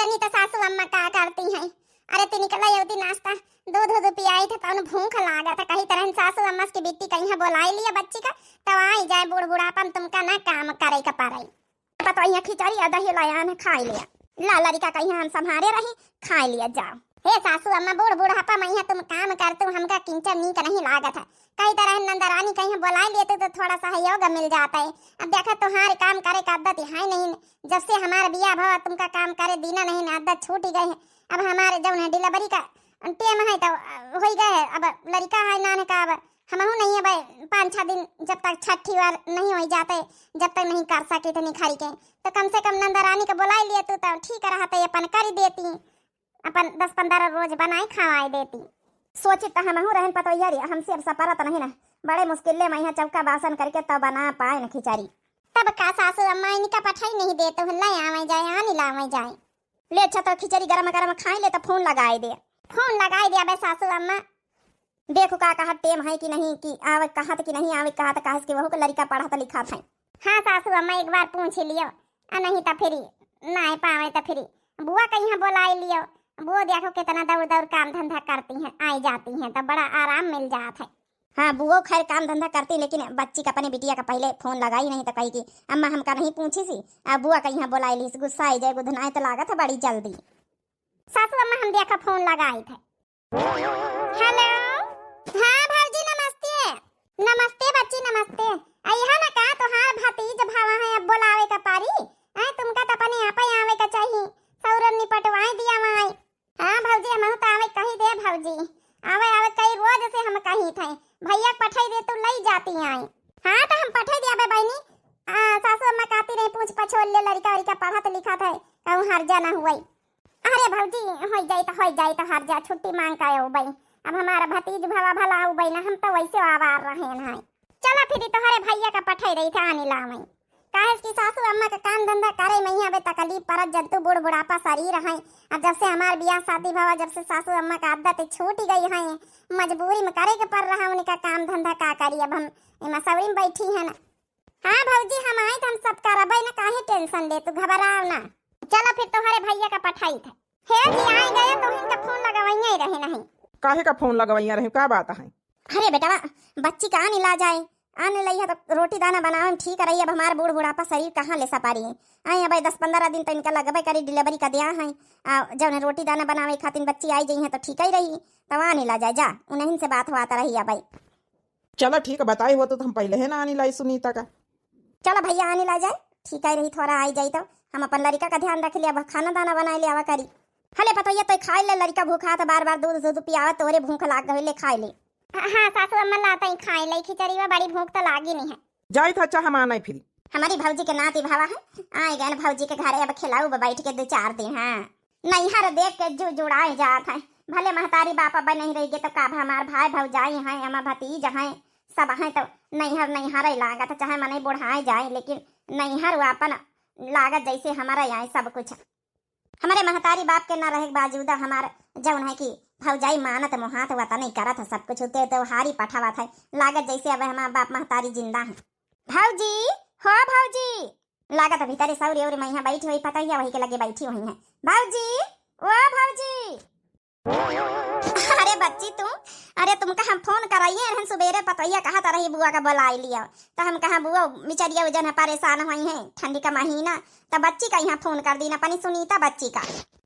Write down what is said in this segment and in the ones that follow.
जनी तो सासू अम्मा का करती हैं। अरे ती निकला यौती नाश्ता दूध दूध पियाई था तो भूख लागा था कहीं तरह सासू अम्मा की बेटी कहीं बोलाई लिया बच्ची का तब आई जाए बूढ़ बुढ़ापन तुमका ना काम करे का पाराई पता यहाँ खिचड़ी दही लाया ना खाई लिया ला लड़का कहीं हम संभारे रही खाई लिया जाओ। हे सासू अम्मा बूढ़ बुढ़ापा मैया तुम काम करते हो हमका किंचन नीक नहीं लागत है कई तरह नंदरानी कहीं बुला लेते तो थोड़ा सहयोग मिल जाता है। अब देखा तुम्हारे काम करे का आदत है नहीं जब से हमारा बिया भवा तुमका काम करे दीना नहीं आदत छूट गई है। अब हमारे जब डिलीवरी का टेम है तो हो गए अब लड़का है नाने का अब हम नहीं है भाई 5-6 दिन जब तक छठी बार नहीं हो जाते जब तक नहीं कर सके तो निखारी के तो कम से कम नंदरानी को बुला लिए तो ठीक रहा अपन कर देती अपन 10-15 रोज बनाई खवाई देती। सोची तो हम रहन पतो यार हमसे अब सपरा तो नहीं ना बड़े मुश्किल में यहाँ चौका बासन करके तब बना पाए न खिचड़ी तब का सासू अम्मा इनका पठाई नहीं दे तो ले आवे जाए आनी लावे जाए ले अच्छा तो खिचड़ी गरम गरम खाई ले तो फोन लगाए दे अबे सासू अम्मा देखो का कहा टेम है कि नहीं कि आवे कहा कि नहीं आवे कहा तो कहा कि वहू का लड़का पढ़ा तो लिखा था। हाँ सासू अम्मा एक बार पूछ लियो नहीं तो फिर ना पावे तो फिर बुआ कहीं बुलाई लियो वो देखो कितना दौड़ दौड़ काम धंधा करती हैं आई जाती हैं तो बड़ा आराम मिल जाता है। हाँ बुआ खैर काम धंधा करती लेकिन बच्ची का अपने बिटिया का पहले फोन लगाई नहीं तो कही कि अम्मा हमका नहीं पूछी सी अब बुआ कहीं बुलाई ली गुस्सा आई जाए गुदनाए तो लागत है बड़ी जल्दी। सासू अम्मा हम देखा फोन लगाए थे। हेलो हाँ भाजी नमस्ते नमस्ते बच्ची नमस्ते अयहा ना का तोहार भतीज भावा है अब बुलावे का पारी तुमका तो अपने आप ही आवे का चाहिए सौरन निपटवाई दिया वहां। हाँ भौजी हम तो आवे कही दे भौजी आवे आवे कई रोज से हम कही थे भैया पठाई दे तो लई जाती आई। हाँ तो हम पठाई दिया बहनी सासू अम्मा कहती रही पूछ पछोल ले लड़का लड़का पढ़ा तो लिखा था कहूँ हर जा ना हुई। अरे भौजी हो जाए तो हर जा छुट्टी मांग का भाई अब हमारा भतीज भवा भला हो भाई ना हम तो वैसे आवार रहे हैं। चलो फिर तुम्हारे भैया का पठाई रही था आने लावे काहे की सासू अम्मा का काम धंधा करे मैया बे तकलीफ परत जंतु बूढ़ बुढ़ापा शरीर है। अब जब से हमार बियाह शादी भवा जब से सासू अम्मा का आदत छूट गई है मजबूरी में करे के पड़ रहा उनका काम धंधा का करी अब हम मसौरी में बैठी है ना। हाँ भौजी हम आए तो हम सब करब ना काहे टेंशन ले तू घबराओ ना। चलो फिर तुम्हारे भैया का पठाई था हे जी आए गए तो इनका फोन लगवाइया ही रहे नहीं काहे का फोन लगवाइया रहे का बात है। अरे बेटा बच्ची का आने ला जाए आने लई है तो रोटी दाना बनावे ठीक रही अब हमार बूढ़ बुढ़ापा शरीर कहाँ ले सपारी है आई अब 10-15 दिन तो इनका लगबे करी डिलीवरी का दिया है जब रोटी दाना बनावे खातिर बच्ची आई गई है तो ठीक ही रही तब आने ला जाए जा उन्हीं से बात हुआ रही है भाई। चलो ठीक है बताई हो तो हम पहले है ना आने लाई सुनीता का। चलो भैया आने ला जाए ठीक ही रही थोड़ा आई जाए तो हम अपन लड़का का ध्यान रख लिया खाना दाना बना ले आवा करी हले पता ये तो खाई ले लड़का भूखा तो बार बार दूध दूध पियावा तोरे भूख लाग गई ले खाई ले। हाँ सासू अम्मा लाता ही खाई ले खिचड़ी में बड़ी भूख तो लागी नहीं है जाए था अच्छा हम आना फिर हमारी भौजी के नाती भावा है आए गए भौजी के घर अब खिलाऊ बैठ के 2-4 दिन। हाँ नहीं हर देख के जुड़ाए जात है भले महतारी बापा बन नहीं रही तो का हमार भाई भौजाई हैं हमार भतीज हैं सब हैं तो नैहर लागत चाहे मन बुढ़ाए जाए लेकिन नैहर अपन लागत जैसे हमारा यहाँ सब कुछ हमारे महतारी बाप के ना रहे बाजूदा हमार जौन है कि भौजाई मानत मोहात हुआ नहीं करत है सब कुछ होते तो हारी पठावा था लागत जैसे अब हमारा बाप महतारी जिंदा है। भौजी हो भौजी लागत भीतर सौरी और मैं बैठी हुई पता ही वही के लगे बैठी हुई है भौजी ओ भौजी। अरे बच्ची तुमका हम फोन कराइए हम सुबेरे पतैया कहा था रही बुआ का बुलाई लिया तो हम कहा बुआ बिचारिया वजन है परेशान हुई है ठंडी का महीना तो बच्ची का यहाँ फोन कर दी ना अपनी सुनीता बच्ची का।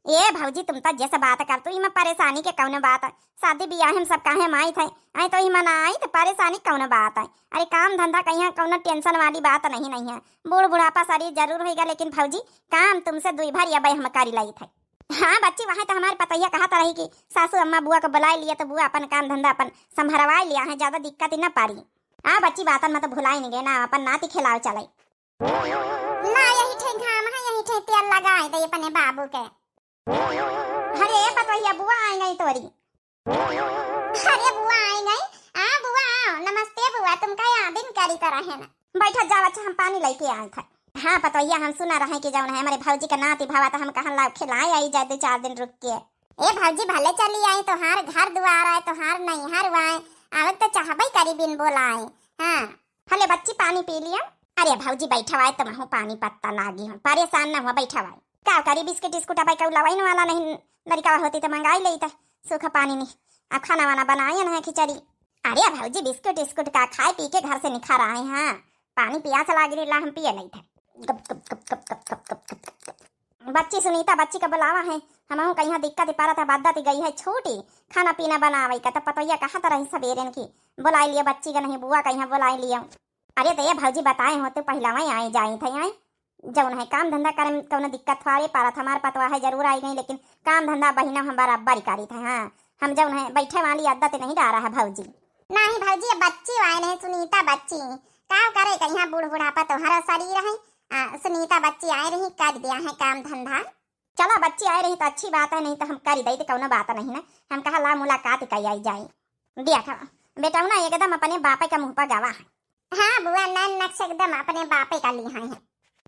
ए भौजी तुम तो जैसे बात कर तू इमा परेशानी के कौन बात है शादी ब्याह हम सब काहे माई थे आई तो मना आई तो परेशानी कौन बात है। अरे काम धंधा कहीं कौन टेंशन वाली बात नहीं है बूढ़ बुढ़ापा शरीर जरूर होगा लेकिन भौजी काम तुमसे 2 बार या हम करी लाई थे। हाँ बच्ची वहाँ तो हमारे पतैया कहा रही कि सासू अम्मा बुआ को बुलाई लिया तो बुआ अपन काम धंधा अपन संभरवा लिया है ज्यादा दिक्कत ही न पारी। हाँ बच्ची बातन में तो भुलाई नहीं गए ना अपन नाती खिलाओ चले ना यही थे घाम है यही थे तेल लगाए दे अपने बाबू के। अरे पतैया बुआ आई गई तोरी अरे बुआ आई गई बुआ नमस्ते बुआ तुम का याद दिन करी तरह है ना बैठा जाओ अच्छा हम पानी लेके आए थे। हाँ पतैया हम सुना रहे कि जौन है हमारे भौजी का नाती भावा तो हम कहाँ ला खिलाए आई जाए 2-4 दिन रुक के। ए भौजी भले चली आई तो हार घर दुआर आए तो हार नहीं हर आए आवत तो चाहबई करी बिन बोलाए। हाँ हले बच्ची पानी पी लिया। अरे भौजी बैठा हुआ है तो पानी पत्ता लागी हूँ परेशान न हुआ बैठा हुआ का करी बिस्किट स्कूट अब का लवाइन वाला नहीं लड़का होती तो मंगाई ले सूखा पानी में अब खाना वाना बनाया ना खिचड़ी। अरे भाजी बिस्कुट स्कुट का खाए पी के घर से निखर आए। हाँ पानी प्यास लागी ला हम पिए नहीं थे। गप गप गप गप गप गप गप गप गप। बच्ची सुनीता बच्ची का बुलावा है हम कहीं दिक्कत पारा था बादा गई है छोटी खाना पीना बनावे का तो पतैया कहाँ तो रही सवेरे की बुलाई लिया बच्ची का नहीं बुआ कहीं बुलाई लिया। अरे तो ये भाजी बताए हो तो पहला वही आए जाए थे आए जौन है काम धंधा करे कौन दिक्कत थोड़े पारा था हमारे पतवा है जरूर आई नहीं लेकिन काम धंधा बहिना हम बराबर करी था। हाँ हम जौन है बैठे वाली आदत नहीं डारा है भाजी। नहीं भाजी ये बच्ची आए नहीं सुनीता बच्ची का करे कहीं बूढ़ बुढ़ापा तोहरा शरीर है सुनीता बच्ची आए रही कर दिया है काम धंधा। चलो बच्ची आए रही तो अच्छी बात है नहीं तो हम कर दे तो कौन बात नहीं ना हम कहा ला मुलाकात कई आई जाए। देखा बेटा ना एकदम अपने बापे का मुंह पर गवा है। हाँ बुआ नन नक्श एकदम अपने बापे का लिया है।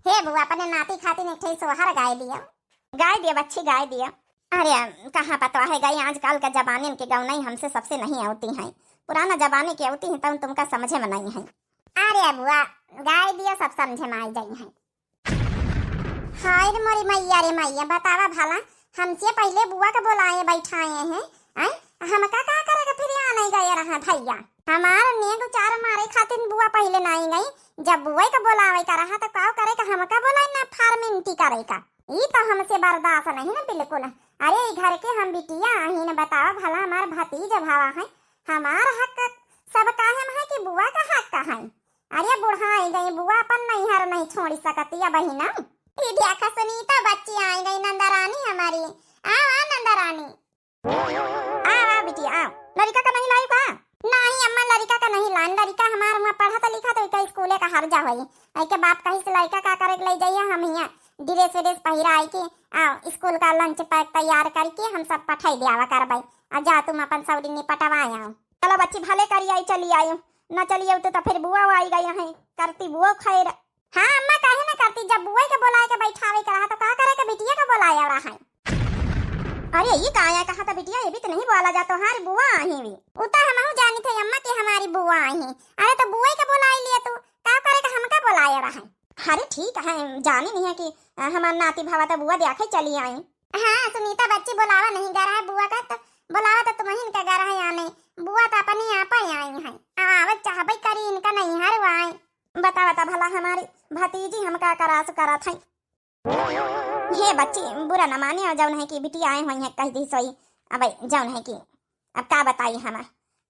हे बुआ अपने नाती खाती ने ठे सोहर गाय दिया बच्ची गाय दिया। अरे कहाँ पता है गई आजकल का जमाने के गाँव नहीं हमसे सबसे नहीं आती है पुराना जमाने की आती है तब तुमका समझे में नहीं है। अरे बुआ गाय दिया सब समझे में आई जाई है। हाय रे मोरी मैया रे मैया बतावा भला हमसे पहले बुआ का बुलाए बैठाए हैं हम का करेगा फिर यहाँ नहीं गए रहा भैया हमारा नेग चार मारे खातिर बुआ पहले नहीं गई जब बुआ का बुलावे का रहा तो का करेगा हम का बुलाए ना फार्मिंटी करेगा ये तो हमसे बर्दाश्त नहीं ना बिल्कुल। अरे घर के हम बिटिया ही न बतावा भला हमार भतीज भावा है हमार हक सब काहे में है कि बुआ का हक का है। अरे बुढ़ा आई गई बुआ अपन नहीं हर नहीं छोड़ सकती है बहिना। देखा सुनीता बच्ची आई गई नंदा रानी हमारी आओ नंदा रानी आओ बिटिया आओ। लड़का का नहीं लाई का? नहीं अम्मा लड़का का नहीं लान लड़का हमार वहाँ पढ़ा था लिखा तो इका स्कूले का हर्जा हुई आई के बाप कहीं से लड़का का करे ले जाइए हम यहाँ ड्रेस व्रेस पहिरा आई के आओ स्कूल का लंच पैक तैयार करके हम सब पठाई दियावा करवाई आ जा तुम अपन सौरी निपटवा आओ। चलो बच्ची भले करी आई चली आयो न चली आओ तो फिर बुआ आई गई है करती बुआ खैर। हाँ अम्मा काहे ना करती जब बुआ के बुलाए के बैठावे के रहा तो का करे के बिटिया का बुलाया रहा है। अरे ये कहा कहा था बिटिया ये भी तो नहीं बोला जा तुम्हारी बुआ आई भी उता हम जानी थे अम्मा की हमारी बुआ आई है। अरे तो बुआ के बुलाई लिए तू का करे के हमका बुलाया रहा है। अरे ठीक है जानी नहीं है कि हमार नाती भावा तो बुआ देखे चली आई। हाँ सुनीता बच्ची बुलावा नहीं गा रहा है बुआ का तो बुलावा तो तुम्हें का गा रहा है आने बुआ तो अपने यहाँ पर आई है आवत चाहबे करी इनका नहीं हर आए बता बता भला हमारी भतीजी हम का करा था। हे बच्ची बुरा न माने और जौन है कि बिटी आए हुई है कह दी सोई अब जौन है कि अब का बताई हम।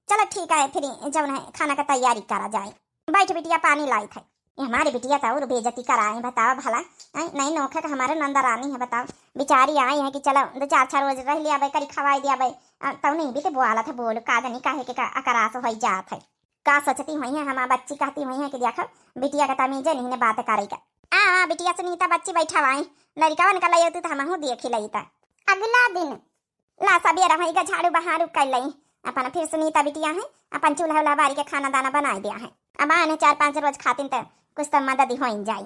चलो ठीक है फिर जौन है खाना का तैयारी करा जाए। बैठ बिटिया पानी लाई थे ये हमारी बिटिया तो और बेइज्जती कराए बताओ भला नहीं नौखे का हमारे नंदा रानी है बताओ बेचारी आई है कि चलो 2-4 रोज रह लिया करी खवाई दिया तब नहीं भी तो बोला था बोल का नहीं काहे के अकरास हो जात है का सोचती हुई है हमारी बच्ची कहती हुई है कि देखो बिटिया का तमीजे नहीं ने बात करेगा। आ बिटिया सुनीता बच्ची बैठा हुआ लड़का निकल आई तो हम देख लई था अगला दिन ला सवेरा रहेगा झाड़ू बहारू कर लई अपन फिर सुनीता बिटिया है अपन चूल्हा उल्हा बारी के खाना दाना बना दिया है अब आने 4-5 रोज खातिन तो कुछ तो मदद हो जाए।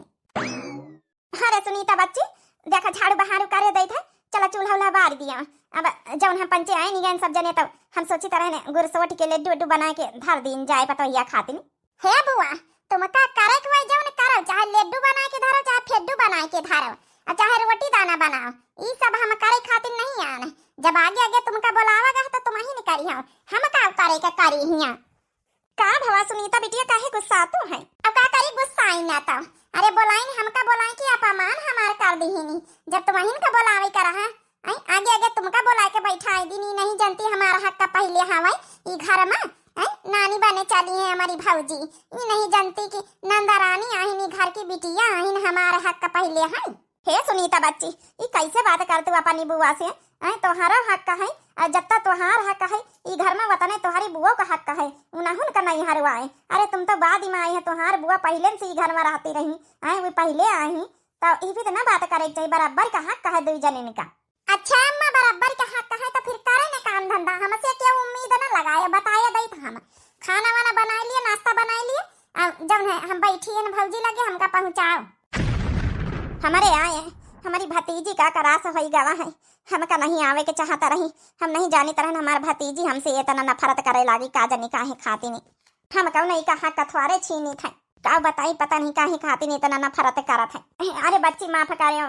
अरे सुनीता बच्ची देखा झाड़ू बहारू करे दे थे चला चूल्हा उल्हा बार दिया अब जब हम पंचे आए नहीं सब जने तो हम सोची तरह गुड़ सोट के लड्डू बना के धर दिन जाए पतोहिया खातिन। हे बुआ तुम का करे के वही जवन करो चाहे लड्डू बना के धरो चाहे फेड्डू बना के धरो और चाहे रोटी दाना बनाओ ये सब हम करे खातिर नहीं आने जब आगे आगे तुमका बुलावागा तो तुम ही नहीं करी हम का करे के करी हिया का भवा सुनीता बिटिया काहे गुस्सा तो है अब का करी गुस्सा आई ना तो अरे बुलाई हमका बुलाई कि अपमान हमार कर दी ही नहीं जब तुम ही का बुलावे का रहा आगे आगे तुमका बुला के बैठा दी नहीं जानती हमारा हक का पहले हवाई ई घर में नानी बने चली है हमारी भौजी ये नहीं जानती कि नंदा रानी आहिनी घर की बिटिया आहिन हमारे हक का पहले है। हे सुनीता बच्ची ये कैसे बात करते हो अपनी बुआ से तोहारा हक का है और जब तक तोहार हक है ये घर में वतने तुम्हारी बुआ का हक है उन्होंने का नहीं हरवाए। अरे तुम तो बाद में आई है तुम्हार बुआ पहले से ही घर में रहती रही वो पहले आई तो ये भी तो ना बात करे चाहिए बराबर का हक है 2 जने का। अच्छा अम्मा बराबर का हक है तो फिर करे ना काम धंधा हमसे क्या उम्मीद ना लगाए बताया दई था हम खाना वाना बना लिए नाश्ता बना लिए जब हम बैठी है भौजी लगे हमका पहुँचाओ हमारे आए हमारी भतीजी का करास हो गवा है हमका नहीं आवे के चाहता रही हम नहीं जानी तरह हमारे भतीजी हमसे इतना नफरत करे लागी का जानी काहे खाती नहीं हम कहो नहीं कहा कथवारे छीनी थे का बताई पता नहीं काहे खाती नहीं इतना नफरत करत है। अरे बच्ची माफ करे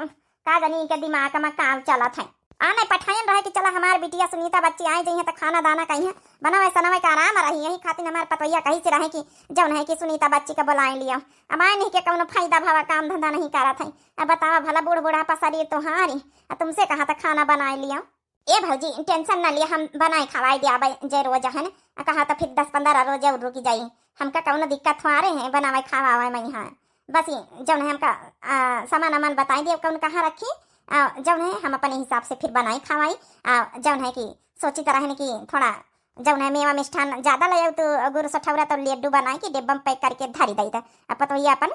का जानी के दिमाग में काम चलत है। आने पठायन रहे कि चला हमार बिटिया सुनीता बच्ची आई जई है तो खाना दाना कहीं है बनावे सनवे का आराम रही यही खातिर हमार पतोइया कहीं से रहे कि जौन है कि सुनीता बच्ची का बुलाए लिया। अब आए नहीं के कौनो फायदा भावा काम धंधा नहीं करत है। अब बतावा भला बूढ़ बूढ़ा शरीर तुम्हारी तुमसे कहा था खाना बनाए लिया। ए भौजी टेंशन न लिया, हम बनाए खवाए दिया जे रोज है ना कहा तो फिर 10-15 रोज और रुकी जाई। हमका कौनो दिक्कत हुआ रहे हैं बनावे खवावे में यहाँ बस जौन है हमका सामान अमान बताई दिए कौन कहाँ रखी जौन है हम अपने हिसाब से फिर बनाई खवाई। जौन है कि सोची तरह है कि थोड़ा जौन है मेवा मिष्ठान ज्यादा ले तो गुरु सठौरा तो लड्डू बनाई कि डिब्बा में पैक करके धरी दी था। अब तो ये अपन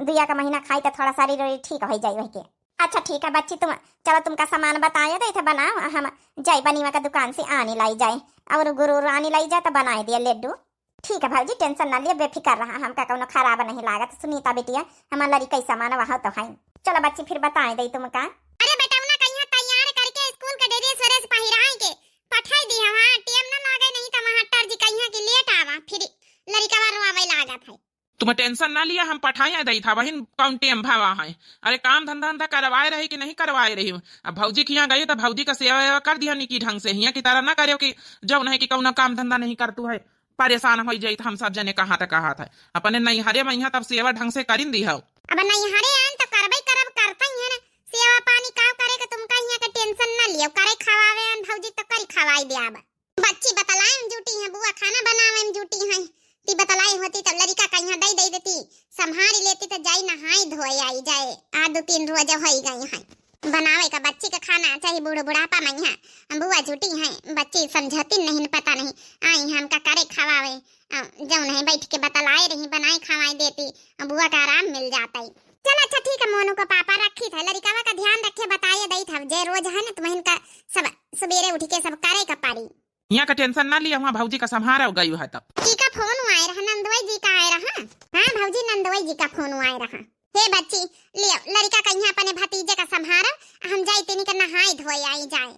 दुया का महीना खाई तो थोड़ा शरीर ठीक हो जाए वही के। अच्छा ठीक है बच्ची तुम चलो तुमका सामान बताया दे थे बनाओ हम जाई बनीवा का दुकान से आने लाई जाए और गुरु आने लाई जाए तो बनाए दिया लड्डू। ठीक है भाजी टेंशन ना लिए बेफिक्र रहा हमका कौनो खराब नहीं लागत। सुनीता बेटिया हमारा लड़ी कई सामान वहाँ तो है। चलो बच्ची फिर बताए दे तुमका। अरे बेटा ना कहीं तैयार करके स्कूल के ड्रेस व्रेस पहिराए के पठाई दी हां टीएम ना लागे नहीं त वहां टर जी कहीं के लेट आवा फिर लड़का रोवे लागत है। तुम टेंशन ना लिया हम पठाया दई था बहन कौन टेम भावा है। अरे काम धंधा धंधा करवाए रही कि नहीं करवाए रही। अब भौजी के यहाँ गई तो भौजी का सेवा वेवा कर दिया निकी ढंग से यहाँ की तरह ना करे कि जब नहीं कि कौन काम धंधा नहीं करतू है परेशान हो जाई हम सब जने कहा था अपने नहीं हरे मैं तब सेवा ढंग से करिन दी हो। अब नहीं हरे आन तो करबे करब करता ही है ना सेवा पानी का करे के तुमका यहाँ के टेंशन ना लियो करे खवावे अन भौजी तो करी खवाई दे। अब बच्ची बतलाए हम ड्यूटी है बुआ खाना बनावे हम ड्यूटी है ती बतलाई होती तब लड़का कहीं दई देती संभारी लेती तो जाई नहाई धोई आई जाए आ 2-3 रोज हो गई है बनावे का बच्ची का खाना चाहिए बूढ़ बुढ़ापा में यहाँ बुआ झूठी है बच्ची समझती नहीं पता नहीं आई हमका करे खवावे जब नहीं बैठ के बतलाए रही बनाई खवाई देती बुआ का आराम मिल जाता है। चल अच्छा ठीक है मोनू को पापा रखी था लड़कावा का ध्यान रखे बताइए दई था जे रोज है ना तुम्हें इनका सब सवेरे उठ के सब करे का पारी यहाँ का टेंशन ना लिया वहाँ भौजी का संभारा गई है तब की का फोन आए रहा नंदोई जी का आए रहा। हाँ भौजी नंदोई जी का फोन आए रहा। हे बच्ची लियो लड़का कहीं अपने भतीजे का संभारा हम जाई तेनी का नहाई धोई आई जाए।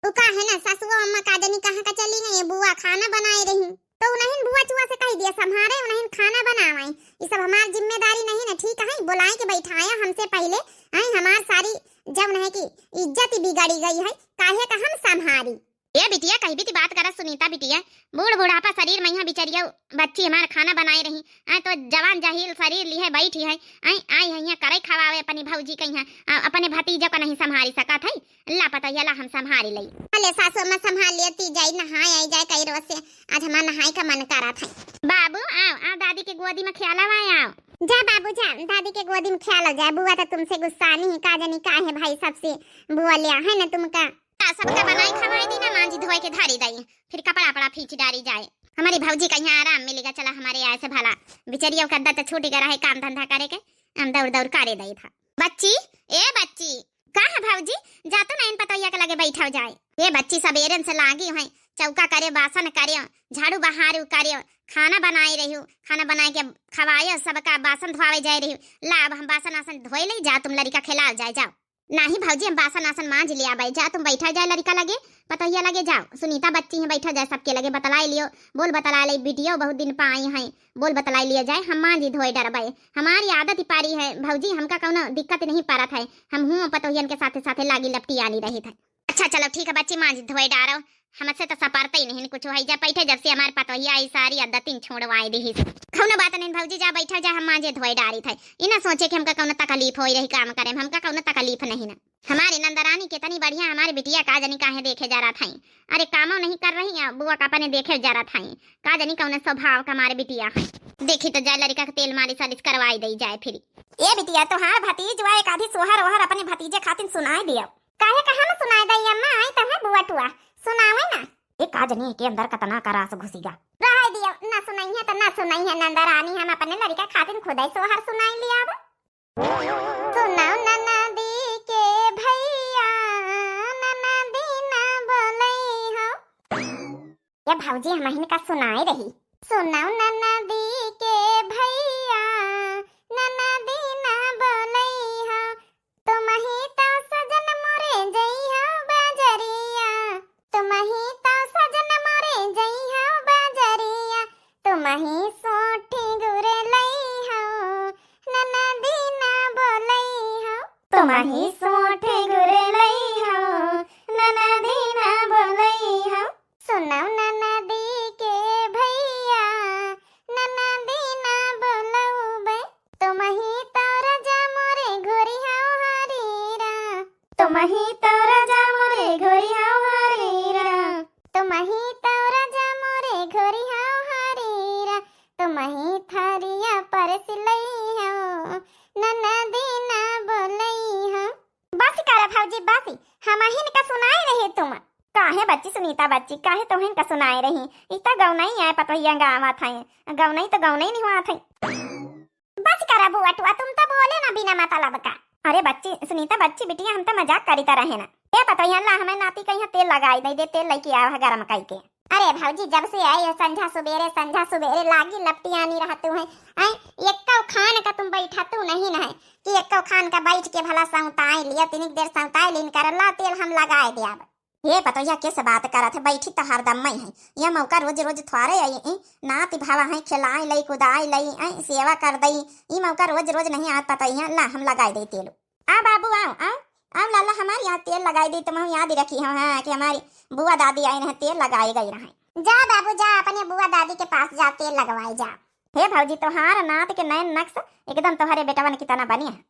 उका है ना ससुआ अम्मा का जनी कहाँ का चली गई बुआ खाना बनाए रही तो नहीं बुआ चुआ से कह दिया संभारे नहीं खाना बनावे ये सब हमारी जिम्मेदारी नहीं ना ठीक है बुलाए के बैठाया हमसे पहले है हमार सारी जब नहीं की इज्जत बिगड़ी गई है काहे का हम संभारी। ये बिटिया कहीं भी बात करा सुनीता बिटिया बूढ़ बुढ़ापा शरीर में यहाँ बिचरिया बच्ची हमारा खाना बनाए रही तो जवान जाहिल शरीर ली है बैठी है आई यहाँ करे खवावे अपनी भौजी कहीं अपने भतीजे को नहीं संभारी सका था ला पता यला हम संभारी लई अले सासू में संभाल लेती जाई नहाए आई जाए कई रोज से आज हमारा नहाई का मन करा था। बाबू आओ आओ दादी के गोदी में ख्याल आओ जा बाबू जा दादी के गोदी में ख्याल हो जाए बुआ तो तुमसे गुस्सा नहीं का जानी का है भाई सबसे बुआ लिया है ना तुमका सबका बनाई खवाई दी ना मांझी धोए के धारी दाई फिर कपड़ा पड़ा फीच डारी जाए हमारी भौजी का यहाँ आराम मिलेगा। चला हमारे ऐसे भला बिचरियों का दत्त छूट गया है काम धंधा करे के हम दौड़ दौड़ करे दई था। बच्ची ए बच्ची कहाँ भौजी जा तो नहीं पतोइया के लगे बैठा जाए ये बच्ची सबेरन से लागी है चौका करे बासन करे झाड़ू बहारू करे खाना बनाए रही खाना बनाए के खवाए सबका बासन धोवे जाए रही ला अब हम बासन आसन धोए ले जा तुम लड़का खिला जाए जाओ नहीं भौजी हम बासन आसन मांझ लिया भाई जा तुम बैठा जाए लड़का लगे पतोहिया लगे जाओ सुनीता बच्ची है बैठा जाए सबके लगे बतलाई लियो बोल बतला ले वीडियो बहुत दिन पर आई है बोल बतलाई लिया जाए हम मांझी धोए डरबे हमारी आदत ही पारी है भौजी हमका कौनो दिक्कत नहीं पारा था हम हूँ पतोहियन के साथे साथे लागी लपटी आनी रही था। अच्छा चलो ठीक है बच्ची मांझी धोए डारो हमसे तो सपारता ही नहीं कुछ है जा बैठे जब से हमारे पतोहिया आई सारी आदतें छोड़वाई दी कौनो बात नहीं भौजी जा बैठा जा हम मांझे धोए डारी था इना सोचे कि हमका कौनो तकलीफ हो रही काम करे हमका कौनो तकलीफ नहीं ना हमारी नंदरानी कितनी बढ़िया हमारी बिटिया का जनी काहे देखे जा रहा था अरे कामों नहीं कर रही है बुआ का अपने देखे जा रहा था का जनी कौन स्वभाव का हमारे बिटिया है देखी तो जाए लड़का का तेल मालिश वालिश करवाई दी जाए फिर ये बिटिया तो हाँ भतीज एक आधी सोहर ओहर अपने भतीजे खातिर सुनाए दियो काहे का हम सुनाए दई अम्मा आई तो है बुआ टुआ सुनावे ना एक का जनी के अंदर कतना करास घुसीगा रह दियो ना सुनाई है तो ना सुनाई है नंदरानी हम अपने लड़का खातिर खुद ही सोहर सुनाई लिया अब सुनाओ ननदी के भैया ननदी ना बोलई हो ये भौजी हम इनका सुनाए रही सुनाओ ननदी के भैया ननदी ना बोलई हो तुम ही तो सजन मोरे जई हो बाजरिया तुम ही तो सजन मोरे जई हो बाजरिया तुम ही सोठी गुरे लई हो ननदी ना बोलई हो तुम ही तुम ही तो राजा मोरे घोरी हाव हरीरा, तुम ही तो राजा मोरे घोरी हाव हरीरा, तुम ही थारिया पर सिलई हो ननदी ना बोलई हो। बस करा भौजी बस, हम हिन का सुनाए रहे तुम। काहे बच्ची सुनीता बच्ची, काहे तुम्हें का सुनाए रही, इतना गौ नहीं आए पतोहिया गावा था, गौ नहीं तो गौ नहीं हुआ था। बस करा बुआ टुआ, तुम तो बोले ना बिना मतलब का। अरे बच्ची सुनीता बच्ची बिटिया, हम तो मजाक करी तरह है ना। ए पतोहिया ला हमें नाती कहीं तेल लगाई नहीं दे, तेल लेके आया है गरम कई के। अरे भौजी जब से आई है संझा सुबेरे लागी लपटिया नहीं रहते हैं। एक खान का तुम बैठा तू नहीं ना है कि एक खान का बैठ के भला सौताई लिया, तिनिक देर सौताई लीन कर ला तेल हम लगाए दिया। ये पतोहिया किस बात करत है, बैठी तो हरदम मैं है, यह मौका रोज रोज थोड़े आई नाती भावा है, खिलाई लई कुदाई लई सेवा कर दई, ये मौका रोज रोज नहीं आत पतोहिया। ला हम लगाए दे तेल। आ बाबू आओ आओ आओ लाला, हमारे यहाँ तेल लगाई दी, तुम याद रखी हो हाँ कि हमारी बुआ दादी आई रहे तेल लगाई गई रहे। जा बाबू जा, अपने बुआ दादी के पास जा तेल लगवाई जा। हे भौजी तोहार नात के नयन नक्श एकदम तुम्हारे बेटवन की तरह बनी है।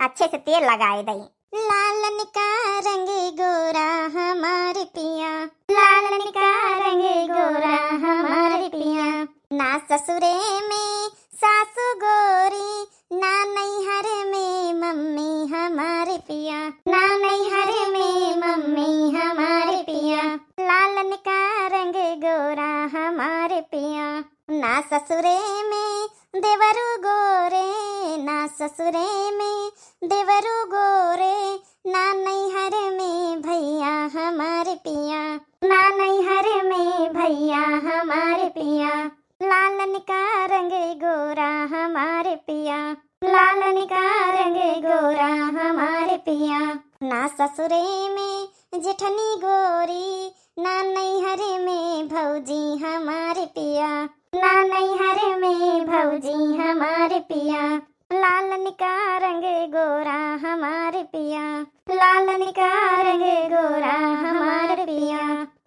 अच्छे से तेल लगाए दई। लालन का रंग गोरा हमारे पिया, लालन का रंग गोरा हमारे पिया, ना ससुरे में सासु गोरी, ना नैहर में मम्मी हमारे पिया, ना नैहर में मम्मी हमारे पिया, लालन का रंग गोरा हमारे पिया, ना ससुरे में देवरू गोरे, ना ससुरे में देवरू गोरे, ना नैहर में भैया हमारे पिया, ना नैहर में भैया हमारे पिया, लालन का रंग गोरा हमारे पिया, लालन का रंग गोरा हमारे पिया, ना ससुरे में जेठनी गोरी, ना नैहर में भौजी हमारे पिया, ना नैहर में भौजी हमारे पिया, लालन का रंग गोरा हमारे पिया, लालन का रंग गोरा हमारे पिया,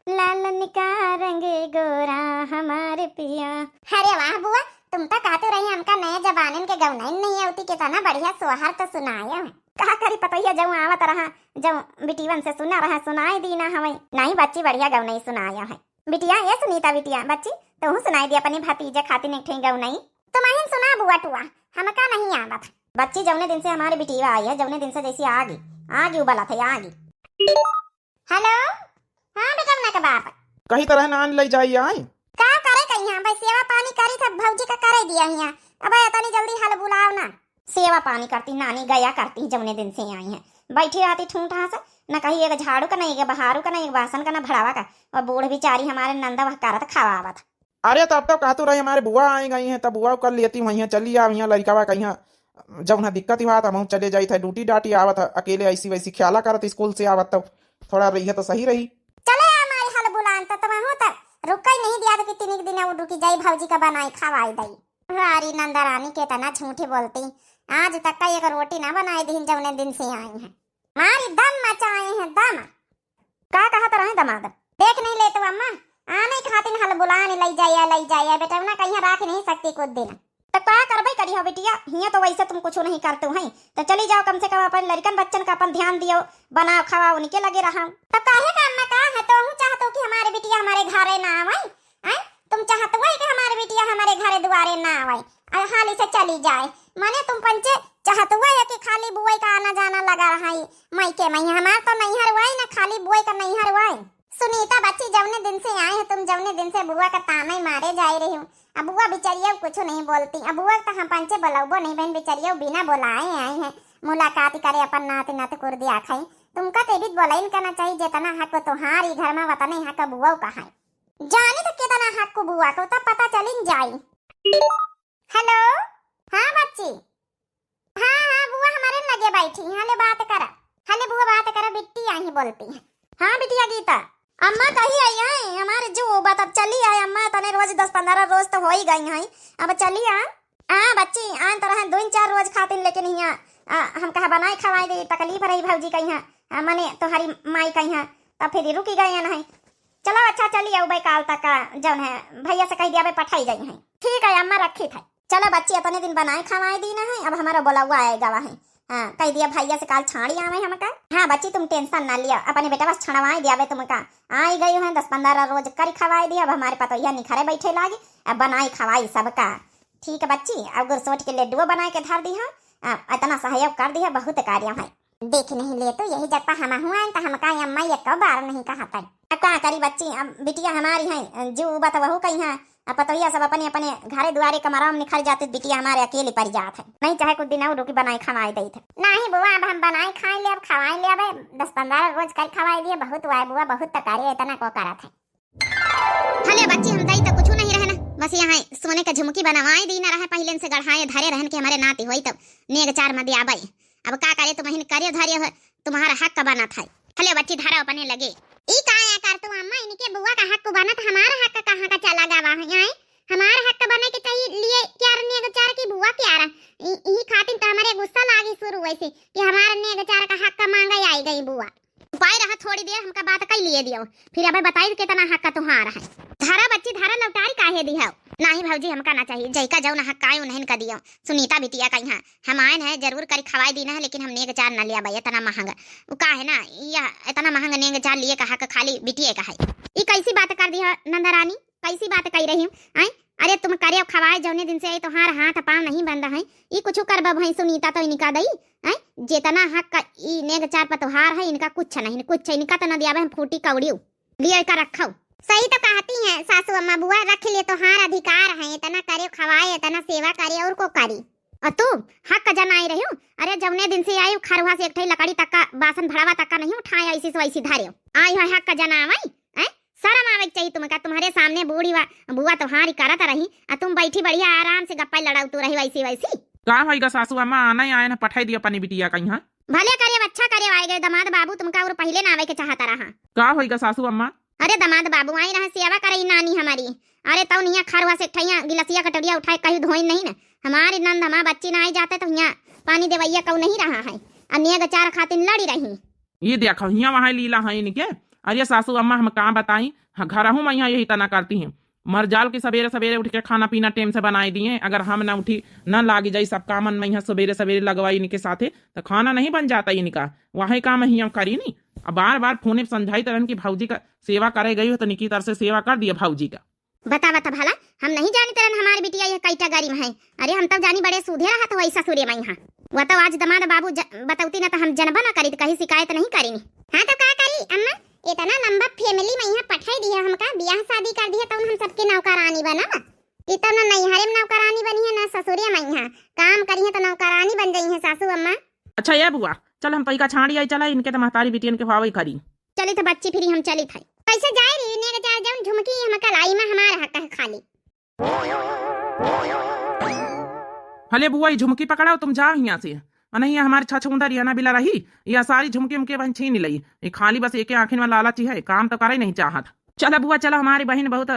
लालन का रंग गोरा हमारे पिया। अरे वाह बुआ, तुम तो कहते रही हमका नया जबानन के गौनाइन नहीं आवती, कितना बढ़िया सोहर तो सुनाया है। कहा करी पतोहिया जब आवत रहा, जब बिटिवन से सुना रहा सुनाई दी ना हमें। नहीं बच्ची बढ़िया गौनाई सुनाया है। बिटिया ये सुनीता बिटिया बच्ची तू सुनाई दी अपनी भतीजे खातिर एक ठे गौनाई। तुम्हें सुना बुआ टुआ, हमका नहीं आवत। बच्ची जौने दिन से हमारे बिटिया आई है, जौने दिन से जैसी आगी उबला था आगी। हेलो हाँ बेटा ना के बाप कहीं तरह नान ले जाइए आई का करे कहीं यहाँ भाई सेवा पानी करी था भौजी का करे दिया यहाँ। अब इतनी जल्दी हल बुलाओ ना। सेवा पानी करती नानी गया करती जौने दिन से आई है, बैठी रहती ठूंठा से न कहीं एक झाड़ू का नहीं, एक बहारू का नहीं, एक बासन का न भड़ावा का, और बूढ़ बिचारी हमारे नंदा वह करत खावा था। अरे तब तो कहतू रही हमारे बुआ आई गई हैं, तब बुआ कर लेती वहीं चली आ यहाँ लड़का कहीं जब ना दिक्कत हुआ था हम चले जाई था, ड्यूटी डाटी आवत अकेले ऐसी वैसी ख्याला करत स्कूल से आवत, तो थोड़ा रही है तो सही रही। चले हमारे हल बुलान तो तुम हो तक रुक ही नहीं दिया कि तीन दिन वो रुकी जाई भौजी का बनाई खवाई दई। हमारी नंदा रानी के तना झूठी बोलती, आज तक का एक रोटी ना बनाई दी जौने दिन से आई है। मारी दम मचाए हैं दम। का कहत रहे दमाद देख नहीं ले तो अम्मा आने खातिर हल बुलाने लई जाया बेटा ना कहीं रख नहीं सकती कुछ दिन तो का करबई करी हो बिटिया। हिया तो वैसे तुम कुछ नहीं करते हैं, तो चली जाओ कम से कम अपन लड़कन बच्चन का अपन ध्यान दियो, बनाओ खवाओ उनके लगे रहा। तो काहे का अम्मा का है तो हूं चाहतो कि हमारे बिटिया हमारे घरे ना आवे। तुम चाहते हो कि हमारे बिटिया हमारे घरे दुआरे ना आवे हाली से चली जाए, माने तुम पंचे चाहते हुआ है कि खाली बुआई का आना जाना लगा रहा है मई के मई। हमार तो नहीं हरवाई ना खाली बुआई का नहीं हरवाई। सुनीता बच्ची जौने दिन से आए हो तुम जौने दिन से बुआ का ताना ही मारे जा रही हूँ। अब बुआ बिचारिया कुछ नहीं बोलती। अब बुआ तो हम पंचे बोलाबो नहीं बहन बिचारिया बिना बोलाए आई है मुलाकात करे अपन नाते नाते कर दिया खाई। तुमका तो भी बोलाइन करना चाहिए जितना हक तुम्हारी घर में वतने हक बुआ का है। जानी तो कितना हक को बुआ को तब पता चलिन जाई। हेलो हाँ बच्ची हाँ बुआ हमारे लगे बैठी हले बात करा। हले बुआ बात करा बिट्टी आई बोलती है। हाँ बिटिया गीता अम्मा कही आई है हमारे जो बात अब चली आए अम्मा तने रोज 10-15 रोज तो हो ही गई है अब चली आ। हाँ बच्ची आन तरह 2-4 रोज खातिर लेकिन यहाँ हम कहा बनाए खवाई दे तकलीफ रही भौजी कहीं मने तुम्हारी माई कहीं तब फिर रुकी गई नहीं। चलो अच्छा चली आओ भाई काल तक का जौन है भैया से कह दिया भाई पठाई गई है। ठीक है अम्मा रखी था। चलो बच्ची अपने दिन बनाए खवाई दी ना है अब हमारा बोला हुआ आएगा वहाँ कह दिया भैया से काल छाड़ी आवे हमका। हाँ बच्ची तुम टेंशन ना लिया, अपने बेटा बस छड़वाई दिया तुमका। आई गई है 10-15 रोज करी खवाई दिया। अब हमारे पतोहिया निखरे बैठे लागी, अब बनाई खवाई सबका। ठीक है बच्ची, अब गुरसोट के लड्डुओ बनाए के धर दी है, इतना सहयोग कर दिया, बहुत कार्य है। देख नहीं ले तो यही जब हम हुआ तो हमका अम्मा ये कब बार नहीं कहा था। अब क्या करी बच्ची, अब बिटिया हमारी है जो बात वहू कही है। अब पतोहिया सब अपने अपने घरे दुआरे कमरा में निखर जाते, बिटिया हमारे अकेले पड़ जात है। नहीं चाहे कुछ दिन और रुकी बनाई खवाई दी थे। नहीं बुआ अब हम बनाई खाए ले, अब खवाई ले, अब 10-15 रोज कर खवाई दिए, बहुत हुआ बुआ, बहुत तकारी इतना को करा था। हले बच्ची हम दई तो कुछ नहीं रहना, बस यहाँ सोने का झुमकी बनवाई दी ना रहा, पहले से गढ़ाए धरे रहन के हमारे नाती होई तब नेग 4 मदी आबई। अब का करे तुम हिन करियो धरियो, तुम्हारा हक का बना था। हले बच्ची धारा अपने लगे ई काया कर तू अम्मा, इनके बुआ का हक को बना तो हमारा हक का कहां का चला गावा है। हमारा हक का बने के चाहिए लिए क्या नेग 4 की बुआ क्या रहा ई खातिर तो हमारे गुस्सा लागी शुरू वैसे कि हमारा नेग 4 का हक का मांगा आई गई बुआ। पाए रहा थोड़ी देर हमका बात कई लिए दियो, फिर अब बताई कितना हक का तुम्हारा है। धारा बच्ची धारा लौटारी काहे दी है। नहीं भौजी हमका ना चाहिए, जैका जाऊ ना हक आयो नहीं का दियो। सुनीता बिटिया कहीं है हम आए हैं जरूर करी खवाई दी ना है, लेकिन हम नेग 4 न लिया भाई, इतना महंगा वो का है ना, यह इतना महंगा नेग 4 लिए का हक खाली बिटिया का है। ये कैसी बात कर दी है नंदा रानी, कैसी बात कही रही हूँ। अरे तुम करे खवाए जौने दिन से आई तुम्हार हाथ पाँव नहीं बंदा है, ये कुछ कर भाई सुनीता तो इनका दई है जितना हक का ई नेग 4 पतोहार है, इनका कुछ नहीं, कुछ इनका तो न दिया हम फूटी कौड़ियो लिए का रखो। सही तो कहती हैं सासू अम्मा बुआ, रख ले तो हार अधिकार है, इतना करे खवाए इतना सेवा करे और को करी। और तू हक का जन आई रही हूँ। अरे जौने दिन से आई खरवा से एक लकड़ी तक का बासन भड़ावा तक का नहीं उठाया, ऐसी से वैसी धारे आई है हक का जन आवई। शर्म आवे चाहिए तुमका, तुम्हारे सामने बूढ़ी बुआ तुम्हारी करत रही, तुम बैठी बढ़िया आराम से गप्पा लड़ाऊ रही वैसी वैसी। का होगा सासू अम्मा, आना ही आए ना पठाई दिया अपनी बिटिया कहीं। भले करे अच्छा करे आए गए दमाद बाबू, तुमका और पहले ना आवे के चाहता रहा। का होगा सासू अम्मा। अरे दमाद बाबू आई रहा सेवा करे नानी हमारी। अरे तब नहीं खरवा से ठैया गिलसिया कटोरिया उठाए कहीं धोई नहीं ना, हमारी नंद हमारा बच्ची ना आई जाते तो यहाँ पानी देवैया कऊ नहीं रहा है, नेग 4 खातिर लड़ी रही। ये देखो यहाँ वहाँ लीला है इनके। अरे सासू अम्मा हम कहाँ बताई, घर हूँ मैं यहाँ यही तना करती हैं। मरजाल के सवेरे सवेरे उठ के खाना पीना टाइम से बनाई दिए, अगर हम ना उठी न लागी जाई सब काम मैं यहाँ सवेरे सवेरे लगवाई इनके साथे तो खाना नहीं बन जाता इनका, वही काम यहाँ करी नहीं। अब बार बार फोने समझाई तरह की भाऊजी का सेवा करे गई हो तो निकी तरह से सेवा कर दिया भाऊजी का। बता बता भला हम नहीं जानी तरह हमारी बिटिया यह कैटा गाड़ी में है। अरे हम तब जानी बड़े सूधे रहा तो वैसा सूर्य में यहाँ वह तो आज दमाद बाबू बताउती ना तो हम जनबा ना करी तो कहीं शिकायत नहीं करी। हाँ तो क्या करी अम्मा, इतना लंबा फैमिली में यहाँ पठाई दिया हमका, ब्याह शादी कर दिया तो हम सबके नौकरानी बना। इतना नैहरे में नौकरानी बनी है ना ससुरिया में यहाँ काम करी है तो नौकरानी बन गई है सासू अम्मा। अच्छा ये बुआ चल हम पैका छाड़ी आई चला इनके तो महतारी बिटियन के हवाई करी चली तो बच्ची फिर हम चली थे कैसे जाए रही ने जा जाऊं झुमकी हमका लाई में हमारा हक है खाली। भले बुआ ये झुमकी पकड़ाओ तुम जाओ यहाँ से, नहीं हमारे छछूंदा रियाना बिला रही या सारी झुमकी उमके बहन छीन ली, ये खाली बस एक आंखें में लालची है, काम तो करे नहीं चाहत। चला बुआ चला, हमारी बहन बहुत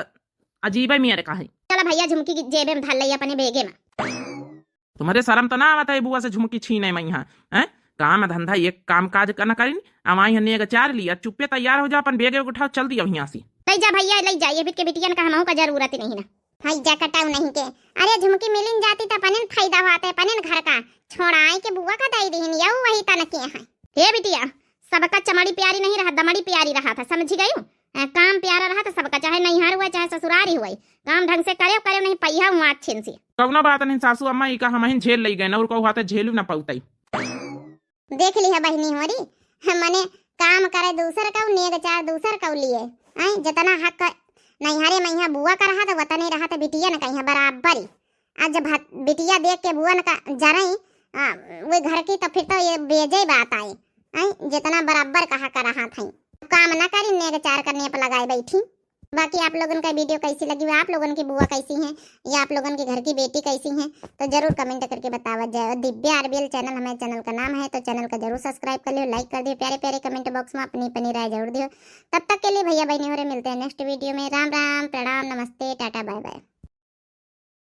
अजीब है मेरे का है। चला भैया झुमकी की जेबे में ढाल ली अपने बेगे में। तुम्हारे शर्म तो ना आता है बुआ से झुमकी छीने में यहाँ है, काम धंधा एक काम काज करना करी अमाई नेग 4 लिया, चुप्पे तैयार हो जा अपन बेगे उठाओ चल दिया यहाँ से। ले जा भैया ले जाइए, फिर के बिटिया का हमहू का जरूरत ही नहीं ना। हाई जा कटाऊ नहीं के, अरे झुमकी मिलिन जाती तो पनेन फायदा होता है, पनेन घर का छोड़ाई के बुआ का दई दीन यू वही तना किए हैं। हे बिटिया सबका चमड़ी प्यारी नहीं रहा, दमड़ी प्यारी रहा था, समझी गई। काम प्यारा रहा तो सबका, चाहे नैहर हुआ चाहे ससुरारी हुआ, काम ढंग से करे करे नहीं पहिया हुआ अच्छे से। कौना बात नहीं सासू अम्मा ई का हम झेल ले गए और कहू हाथे झेलू ना पाउताई। देख ली है बहनी होरी, मने काम करे दूसर का नेग 4 दूसर का लिए आई जितना हक नैहरे में यहाँ बुआ का रहा तो वतन नहीं रहा तो बिटिया न कहीं बराबर ही। आज जब बिटिया देख के बुआ न का जरई वो घर की तो फिर तो ये बेजे बात आई जितना बराबर कहा कर रहा था, काम न करी नेग 4 करने पर लगाए बैठी। बाकी आप लोगों का वीडियो कैसी लगी, आप लोगों की बुआ कैसी हैं या आप लोगों के घर की बेटी कैसी हैं तो जरूर कमेंट करके बतावा जाए। और दिव्या आरबीएल चैनल हमारे चैनल का नाम है, तो चैनल का जरूर सब्सक्राइब कर लियो, लाइक कर दियो, प्यारे प्यारे कमेंट बॉक्स में अपनी राय जरूर दियो। तब तक के लिए भैया बहनी हो रहे मिलते हैं नेक्स्ट वीडियो में। राम राम प्रणाम नमस्ते टाटा बाय बाय।